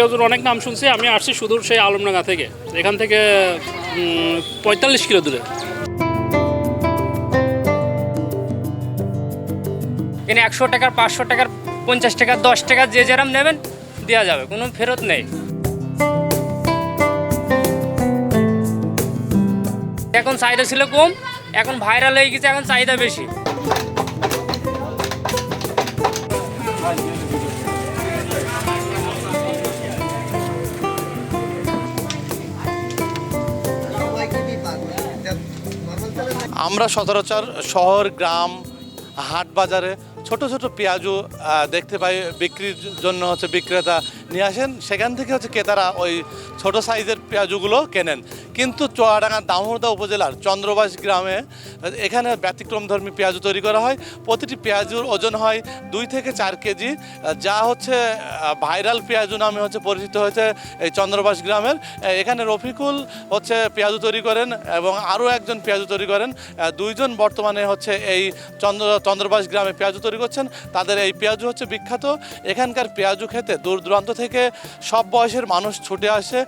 পেঁয়াজুর অনেক নাম শুনছি, আমি আসছি সুদূর সেই আলমডাঙ্গা থেকে, এখান থেকে 45 কিলো দূরে। এখানে 100 টাকার, 500 টাকার, 50 টাকা, 10 টাকা যে যেরকম নেবেন দেওয়া যাবে, কোনো ফেরত নেই। এখন চাহিদা ছিল কম, এখন ভাইরাল হয়ে গেছে, এখন চাহিদা বেশি। আমরা সচরাচর শহর, গ্রাম, হাট বাজারে ছোট ছোট পেঁয়াজু দেখতে পাই, বিক্রির জন্য হচ্ছে বিক্রেতা নিয়ে আসেন, সেখান থেকে হচ্ছে ক্রেতারা ওই ছোট সাইজের পেঁয়াজুগুলো কেনেন। কিন্তু চুয়াডাঙ্গার দামোহদা উপজেলার চন্দ্রবাস গ্রামে এখানে ব্যতিক্রমধর্মী পেঁয়াজু তৈরি করা হয়। প্রতিটি পেঁয়াজুর ওজন হয় 2 থেকে 4 কেজি, যা হচ্ছে ভাইরাল পেঁয়াজু নামে হচ্ছে পরিচিত হয়েছে এই চন্দ্রবাস গ্রামের। এখানে রফিকুল হচ্ছে পেঁয়াজু তৈরি করেন এবং আরও একজন পেঁয়াজু তৈরি করেন। দুইজন বর্তমানে হচ্ছে এই চন্দ্রবাস গ্রামে পেঁয়াজু তৈরি করছেন। তাদের এই পেঁয়াজু হচ্ছে বিখ্যাত। এখানকার পেঁয়াজু খেতে দূর দূরান্ত থেকে সব বয়সের মানুষ ছুটে আসে।